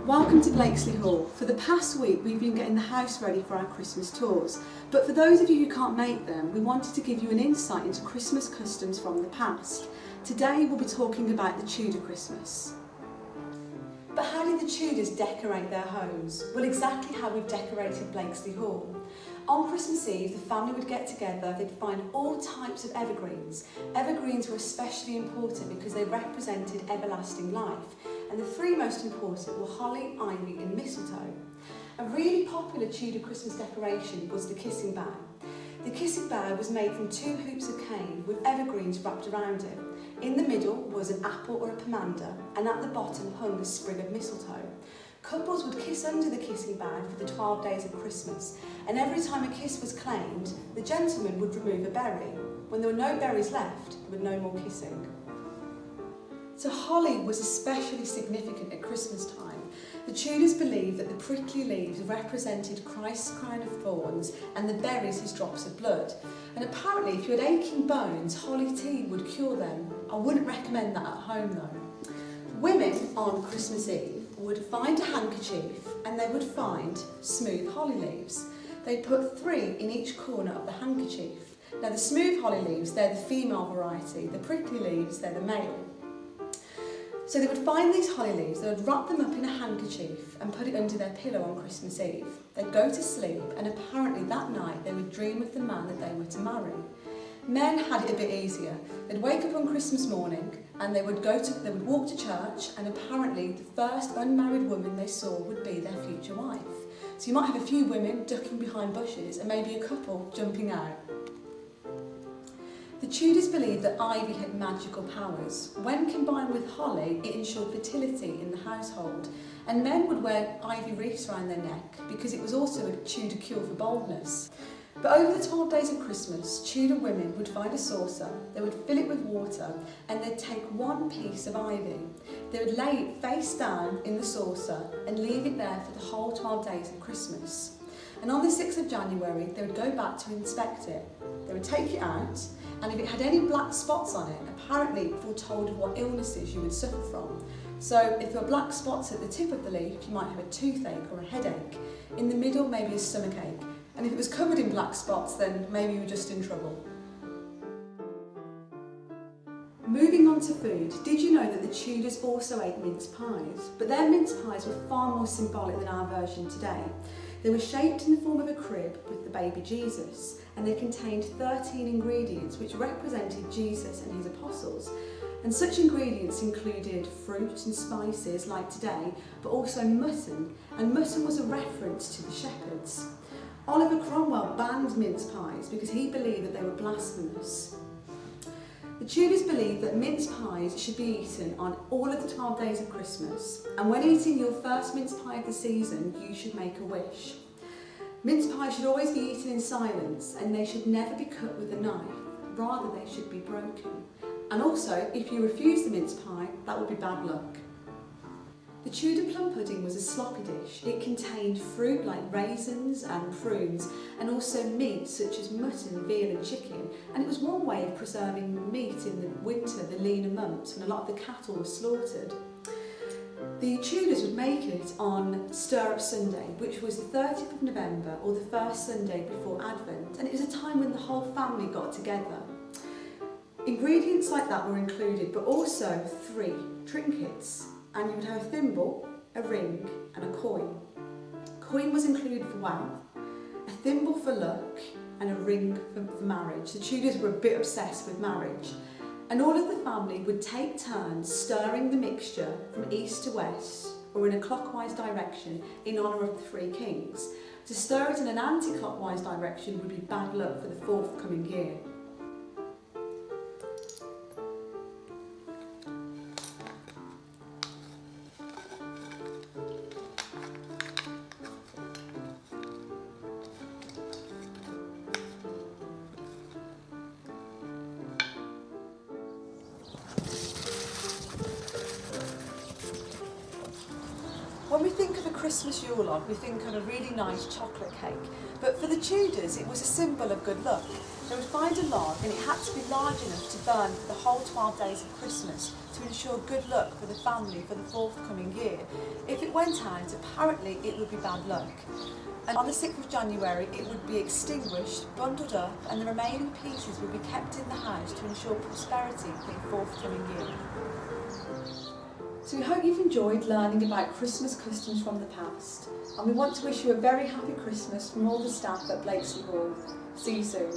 Welcome to Blakesley Hall. For the past week we've been getting the house ready for our Christmas tours, but for those of you who can't make them, we wanted to give you an insight into Christmas customs from the past. Today we'll be talking about the Tudor Christmas. But how did the Tudors decorate their homes? Well, exactly how we've decorated Blakesley Hall. On Christmas Eve, the family would get together, they'd find all types of evergreens. Evergreens were especially important because they represented everlasting life, and the three most important were holly, ivy and mistletoe. A really popular Tudor Christmas decoration was the kissing bough. The kissing bough was made from 2 hoops of cane with evergreens wrapped around it. In the middle was an apple or a pomander, and at the bottom hung a sprig of mistletoe. Couples would kiss under the kissing bough for the 12 days of Christmas, and every time a kiss was claimed, the gentleman would remove a berry. When there were no berries left, there was no more kissing. So holly was especially significant at Christmas time. The Tudors believed that the prickly leaves represented Christ's crown of thorns and the berries his drops of blood. And apparently if you had aching bones, holly tea would cure them. I wouldn't recommend that at home though. Women on Christmas Eve would find a handkerchief and they would find smooth holly leaves. They'd put 3 in each corner of the handkerchief. Now the smooth holly leaves, they're the female variety. The prickly leaves, they're the male. So they would find these holly leaves, they would wrap them up in a handkerchief and put it under their pillow on Christmas Eve. They'd go to sleep and apparently that night they would dream of the man that they were to marry. Men had it a bit easier. They'd wake up on Christmas morning and they would walk to church, and apparently the first unmarried woman they saw would be their future wife. So you might have a few women ducking behind bushes and maybe a couple jumping out. The Tudors believed that ivy had magical powers. When combined with holly, it ensured fertility in the household, and men would wear ivy wreaths around their neck because it was also a Tudor cure for baldness. But over the 12 days of Christmas, Tudor women would find a saucer, they would fill it with water, and they'd take 1 piece of ivy. They would lay it face down in the saucer and leave it there for the whole 12 days of Christmas. And on the 6th of January, they would go back to inspect it. They would take it out, and if it had any black spots on it, apparently it foretold of what illnesses you would suffer from. So if there were black spots at the tip of the leaf, you might have a toothache or a headache. In the middle, maybe a stomachache. And if it was covered in black spots, then maybe you were just in trouble. Moving on to food, did you know that the Tudors also ate mince pies? But their mince pies were far more symbolic than our version today. They were shaped in the form of a crib with the baby Jesus, and they contained 13 ingredients which represented Jesus and his apostles. And such ingredients included fruit and spices like today, but also mutton, and mutton was a reference to the shepherds. Oliver Cromwell banned mince pies because he believed that they were blasphemous. The Tudors believed that mince pies should be eaten on all of the 12 days of Christmas, and when eating your first mince pie of the season, you should make a wish. Mince pies should always be eaten in silence, and they should never be cut with a knife, rather they should be broken. And also, if you refuse the mince pie, that would be bad luck. The Tudor plum pudding was a sloppy dish. It contained fruit like raisins and prunes, and also meat such as mutton, veal and chicken, and it was one way of preserving meat in the winter, the leaner months, when a lot of the cattle were slaughtered. The Tudors would make it on Stir Up Sunday, which was the 30th of November or the first Sunday before Advent, and it was a time when the whole family got together. Ingredients like that were included, but also 3 trinkets. And you would have a thimble, a ring and a coin. Coin was included for wealth, a thimble for luck and a ring for marriage. The Tudors were a bit obsessed with marriage. And all of the family would take turns stirring the mixture from east to west or in a clockwise direction in honour of the 3 kings. To stir it in an anti-clockwise direction would be bad luck for the forthcoming year. When we think of a Christmas Yule log, we think of a really nice chocolate cake, but for the Tudors it was a symbol of good luck. They would find a log and it had to be large enough to burn for the whole 12 days of Christmas to ensure good luck for the family for the forthcoming year. If it went out, apparently it would be bad luck. And on the 6th of January it would be extinguished, bundled up, and the remaining pieces would be kept in the house to ensure prosperity for the forthcoming year. So we hope you've enjoyed learning about Christmas customs from the past, and we want to wish you a very happy Christmas from all the staff at Blakesley Hall. See you soon.